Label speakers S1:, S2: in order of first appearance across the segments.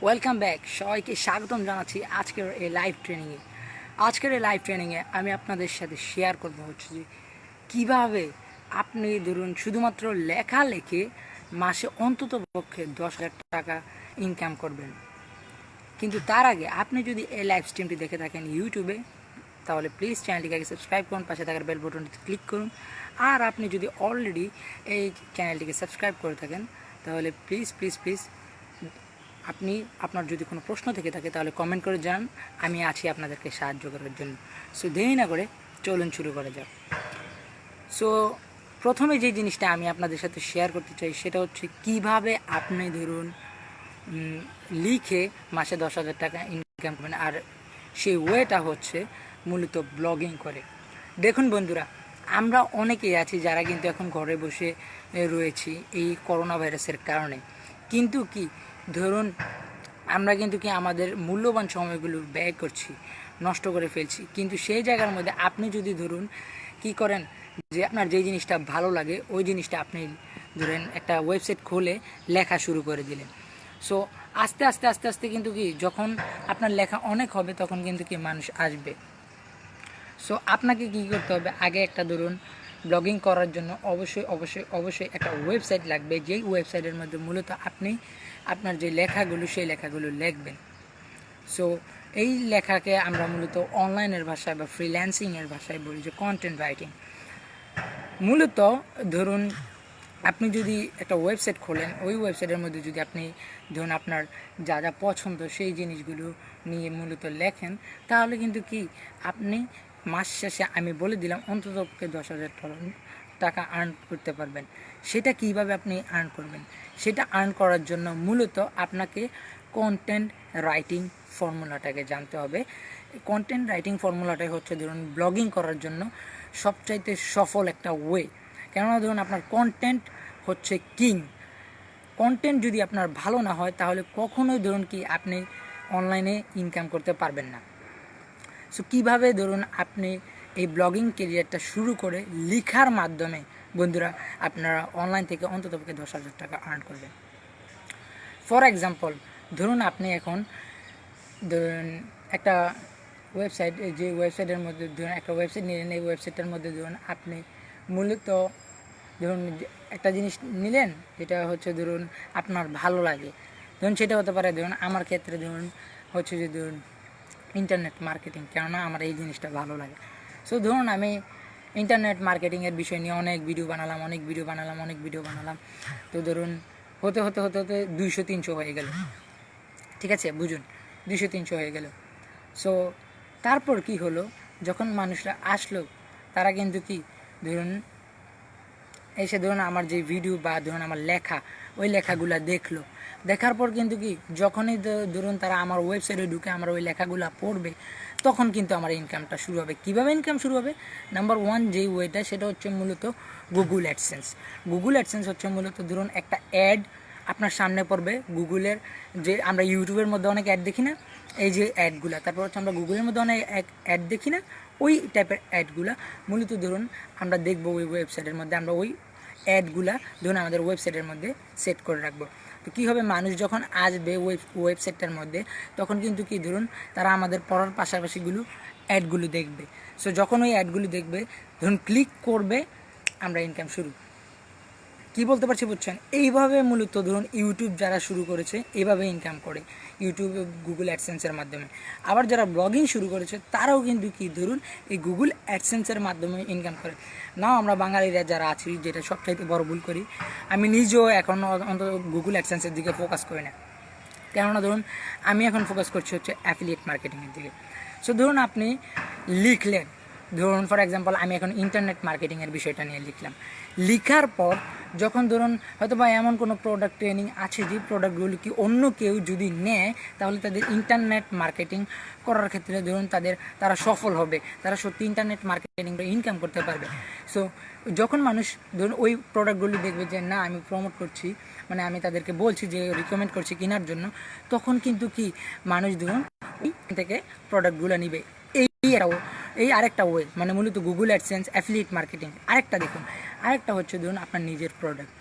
S1: Welcome back, সবাইকে স্বাগতম জানাচ্ছি আজকের এই লাইভ ট্রেনিংয়ে আমি আপনাদের সাথে শেয়ার করব হচ্ছে যে কীভাবে আপনি ধরুন শুধুমাত্র লেখা লেখে মাসে অন্তত পক্ষে 10,000 টাকা ইনকাম করবেন। কিন্তু তার আগে আপনি যদি এই লাইভ স্ট্রিমটি দেখে থাকেন ইউটিউবে, তাহলে প্লিজ চ্যানেলটিকে আগে সাবস্ক্রাইব করুন, পাশে থাকার বেল বাটনটিতে ক্লিক করুন। আর আপনি যদি অলরেডি এই চ্যানেলটিকে সাবস্ক্রাইব করে থাকেন তাহলে প্লিজ আপনি আপনার যদি কোনো প্রশ্ন থেকে থাকে তাহলে কমেন্ট করে জানান, আমি আছি আপনাদেরকে সাহায্য করার জন্য। সো দেরি না করে চলুন শুরু করা যাক। সো প্রথমে যে জিনিসটা আমি আপনাদের সাথে শেয়ার করতে চাই সেটা হচ্ছে কিভাবে আপনি ধরুন লিখে মাসে 10,000 টাকা ইনকাম করবেন, আর সেই ওয়েটা হচ্ছে মূলত ব্লগিং করে। দেখুন বন্ধুরা, আমরা অনেকেই আছি যারা কিন্তু এখন ঘরে বসে রয়েছি এই করোনা ভাইরাসের কারণে, কিন্তু কি ধরুন আমরা কিন্তু কি আমাদের মূল্যবান সময়গুলো ব্যয় করছি, নষ্ট করে ফেলছি। কিন্তু সেই জায়গার মধ্যে আপনি যদি ধরুন কি করেন যে আপনার যেই জিনিসটা ভালো লাগে ওই জিনিসটা আপনি ধরেন একটা ওয়েবসাইট খুলে লেখা শুরু করে দিলেন। সো আস্তে আস্তে কিন্তু কি যখন আপনার লেখা অনেক হবে তখন কিন্তু কি মানুষ আসবে। সো আপনাকে কী করতে হবে, আগে একটা ধরুন ব্লগিং করার জন্য অবশ্যই একটা ওয়েবসাইট লাগবে, যেই ওয়েবসাইটের মধ্যে মূলত আপনি আপনার যে লেখাগুলো সেই লেখাগুলো লিখবেন। সো এই লেখাকে আমরা মূলত অনলাইনের ভাষায় বা ফ্রিল্যান্সিংয়ের ভাষায় বলি যে কন্টেন্ট রাইটিং। মূলত ধরুন আপনি যদি একটা ওয়েবসাইট খোলেন, ওই ওয়েবসাইটের মধ্যে যদি আপনি ধরুন আপনার যা যা পছন্দ সেই জিনিসগুলো নিয়ে মূলত লেখেন, তাহলে কিন্তু কি আপনি মাস শেষে আমি বলে দিলাম অন্তত 10,000 টাকা আর্ন করতে পারবেন। সেটা কিভাবে আপনি আর্ন করবেন, সেটা আর্ন করার জন্য মূলত আপনাকে কন্টেন্ট রাইটিং ফর্মুলাটাকে জানতে হবে। কন্টেন্ট রাইটিং ফর্মুলাটাই হচ্ছে ধরুন ব্লগিং করার জন্য সবচাইতে সফল একটা ওয়ে। কেননা ধরুন আপনার কন্টেন্ট হচ্ছে কিং। কন্টেন্ট যদি আপনার ভালো না হয় তাহলে কখনোই ধরুন কি আপনি অনলাইনে ইনকাম করতে পারবেন না। সো কীভাবে ধরুন আপনি এই ব্লগিং কেরিয়ারটা শুরু করে লেখার মাধ্যমে বন্ধুরা আপনারা অনলাইন থেকে অন্ততপক্ষে 10,000 টাকা আর্ন করবেন। ফর এক্সাম্পল ধরুন আপনি এখন ধরুন একটা ওয়েবসাইট, যে ওয়েবসাইটের মধ্যে ধরুন একটা ওয়েবসাইট নিলেন, এই ওয়েবসাইটটার মধ্যে ধরুন আপনি মূলত ধরুন একটা জিনিস নিলেন যেটা হচ্ছে ধরুন আপনার ভালো লাগে। ধরুন সেটা হতে পারে ধরুন আমার ক্ষেত্রে ধরুন হচ্ছে যে ধরুন ইন্টারনেট মার্কেটিং, কেননা আমার এই জিনিসটা ভালো লাগে। সো ধরুন আমি ইন্টারনেট মার্কেটিংয়ের বিষয় নিয়ে অনেক ভিডিও বানালাম। তো ধরুন হতে 200-300 হয়ে গেল, ঠিক আছে, বুঝুন 200-300 হয়ে গেল। সো তারপর কি হলো, যখন মানুষরা আসলো তারা কিন্তু কি ধরুন এসে ধরুন আমার যে ভিডিও বা ধরুন আমার লেখা ওই লেখাগুলো দেখলো, দেখার পর কিন্তু কি যখনই ধরুন তারা আমার ওয়েবসাইটে ঢুকে আমার ওই লেখাগুলো পড়বে তখন কিন্তু আমার ইনকামটা শুরু হবে। কীভাবে ইনকাম শুরু হবে? নাম্বার 1 যেই ওয়েটা সেটা হচ্ছে মূলত গুগল অ্যাডসেন্স হচ্ছে মূলত ধরুন একটা অ্যাড আপনার সামনে পড়বে গুগলের, যে আমরা ইউটিউবের মধ্যে অনেক অ্যাড দেখি না, এই যে অ্যাডগুলো, তারপর হচ্ছে আমরা গুগলের মধ্যে অনেক অ্যাড দেখি না, ওই টাইপের অ্যাডগুলো মূলত ধরুন আমরা দেখবো ওই ওয়েবসাইটের মধ্যে, আমরা ওই অ্যাডগুলা ধরুন আমাদের ওয়েবসাইটের মধ্যে সেট করে রাখবো। তো কী হবে, মানুষ যখন আসবে ওয়েবসাইটটার মধ্যে তখন কিন্তু কি ধরুন তারা আমাদের পড়ার পাশাপাশিগুলো অ্যাডগুলো দেখবে। সো যখন ওই অ্যাডগুলো দেখবে ধরুন ক্লিক করবে, আমরা ইনকাম শুরু। কি বলতে পারছি বুঝছেন? এইভাবে মূলত ধরুন ইউটিউব যারা শুরু করেছে এইভাবে ইনকাম করে, ইউটিউব গুগল অ্যাডসেন্সের মাধ্যমে। আবার যারা ব্লগিং শুরু করেছে তারাও কিন্তু কি ধরুন এই গুগল অ্যাডসেন্সের মাধ্যমে ইনকাম করে। নাও আমরা বাঙালিরা যারা আছি, যেটা সবচাইতে বড় ভুল করি, আমি নিজেও এখন অন্তত গুগল অ্যাডসেন্সের দিকে ফোকাস করি না, কেননা ধরুন আমি এখন ফোকাস করছি হচ্ছে অ্যাফিলিয়েট মার্কেটিংয়ের দিকে। সো ধরুন আপনি লিখলেন, ধরুন ফর এক্সাম্পল আমি এখন ইন্টারনেট মার্কেটিংয়ের বিষয়টা নিয়ে লিখার পর যখন ধরুন হয়তো বা এমন কোনো প্রোডাক্ট ট্রেনিং আছে যে প্রোডাক্টগুলো কি অন্য কেউ যদি নেয় তাহলে তাদের ইন্টারনেট মার্কেটিং করার ক্ষেত্রে ধরুন তারা সফল হবে, তারা সত্যি ইন্টারনেট মার্কেটিং ইনকাম করতে পারবে। সো যখন মানুষ ধরুন ওই প্রোডাক্টগুলি দেখবে যে না আমি প্রমোট করছি, মানে আমি তাদেরকে বলছি যে রিকমেন্ড করছি কেনার জন্য, তখন কিন্তু কি মানুষ ধরুন ওই থেকে প্রোডাক্টগুলো নিবে। এই আরেকটা ওয়ে, মানে মূলত গুগল অ্যাডসেন্স, অ্যাফিলিয়েট মার্কেটিং। আরেকটা দেখুন, আরেকটা হচ্ছে ধরুন আপনার নিজের প্রোডাক্ট।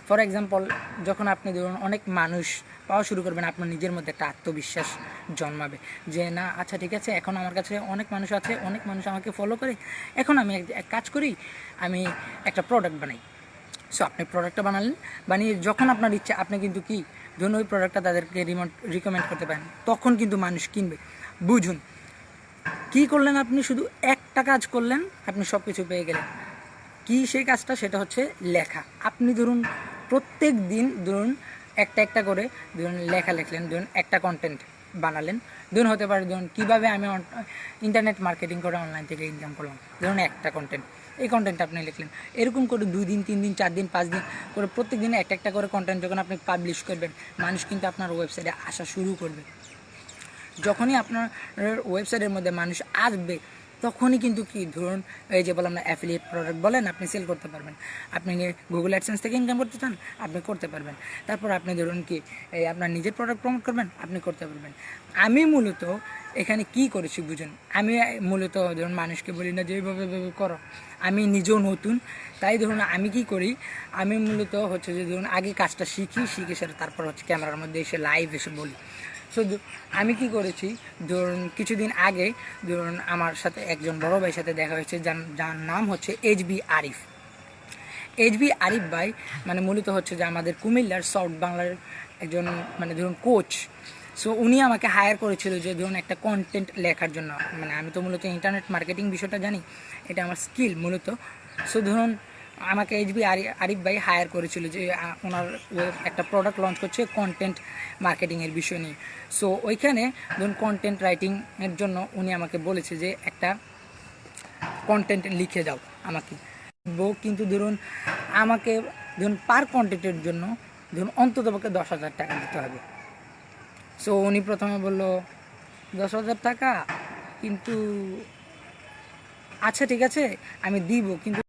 S1: ফর এক্সাম্পল, যখন আপনি ধরুন অনেক মানুষ পাওয়া শুরু করবেন, আপনার নিজের মধ্যে একটা আত্মবিশ্বাস জন্মাবে যে না আচ্ছা ঠিক আছে, এখন আমার কাছে অনেক মানুষ আছে, অনেক মানুষ আমাকে ফলো করে, এখন আমি এক কাজ করি, আমি একটা প্রোডাক্ট বানাই। সো আপনি প্রোডাক্টটা বানালেন, বানিয়ে যখন আপনার ইচ্ছা আপনি কিন্তু কি ধরুন ওই প্রোডাক্টটা তাদেরকে রিকমেন্ড করতে পারেন, তখন কিন্তু মানুষ কিনবে। বুঝুন কী করলেন, আপনি শুধু একটা কাজ করলেন, আপনি সব কিছু পেয়ে গেলেন। কি সেই কাজটা? সেটা হচ্ছে লেখা। আপনি ধরুন প্রত্যেক দিন ধরুন একটা করে ধরুন লেখা লিখলেন, ধরুন একটা কন্টেন্ট বানালেন, ধরুন হতে পারে ধরুন কীভাবে আমি ইন্টারনেট মার্কেটিং করে অনলাইন থেকে ইনকাম করলাম, ধরুন একটা কন্টেন্ট, এই কন্টেন্ট আপনি লিখলেন। এরকম করে 2 দিন 3 দিন 4 দিন 5 দিন করে প্রত্যেক দিনে একটা করে কন্টেন্ট যখন আপনি পাবলিশ করবেন, মানুষ কিন্তু আপনার ওয়েবসাইটে আসা শুরু করবে। যখনই আপনার ওয়েবসাইটের মধ্যে মানুষ আসবে, তখনই কিন্তু কি ধরুন এই যে বললাম না, অ্যাফিলিয়েট প্রোডাক্ট বলেন, আপনি সেল করতে পারবেন। আপনি গুগল অ্যাডসেন্স থেকে ইনকাম করতে চান, আপনি করতে পারবেন। তারপর আপনি ধরুন কি এই আপনার নিজের প্রোডাক্ট প্রমোট করবেন, আপনি করতে পারবেন। আমি মূলত এখানে কি করেছি বুঝুন, আমি মূলত ধরুন মানুষকে বলি না যে এইভাবে করো, আমি নিজেও নতুন, তাই ধরুন আমি কি করি, আমি মূলত হচ্ছে যে ধরুন আগে কাজটা শিখি সেটা তারপর হচ্ছে ক্যামেরার মধ্যে এসে লাইভ এসে বলি। সো আমি কি করেছি, ধরুন কিছুদিন আগে ধরুন আমার সাথে একজন বড় ভাইয়ের সাথে দেখা হয়েছে, যার নাম হচ্ছে এইচবি আরিফ। এইচবি আরিফ ভাই মানে মূলত হচ্ছে যে আমাদের কুমিল্লার সাউথ বাংলার একজন মানে ধরুন কোচ। সো উনি আমাকে হায়ার করেছিল যে ধরুন একটা কন্টেন্ট লেখার জন্য, মানে আমি তো মূলত ইন্টারনেট মার্কেটিং বিষয়টা জানি, এটা আমার স্কিল মূলত। সো ধরুন আমাকে এইচবি আরিফ ভাই হায়ার করেছিল যে ওনার একটা প্রোডাক্ট লঞ্চ করছে কন্টেন্ট মার্কেটিংয়ের বিষয় নিয়ে। সো ওইখানে ধরুন কন্টেন্ট রাইটিংয়ের জন্য উনি আমাকে বলেছে যে একটা কন্টেন্ট লিখে দাও আমাকে, কিন্তু ধরুন আমাকে ধরুন পার কন্টেন্টের জন্য ধরুন অন্ততপক্ষে 10,000 টাকা দিতে হবে। সো উনি প্রথমে বলল 10,000 টাকা, কিন্তু আচ্ছা ঠিক আছে আমি দিব, কিন্তু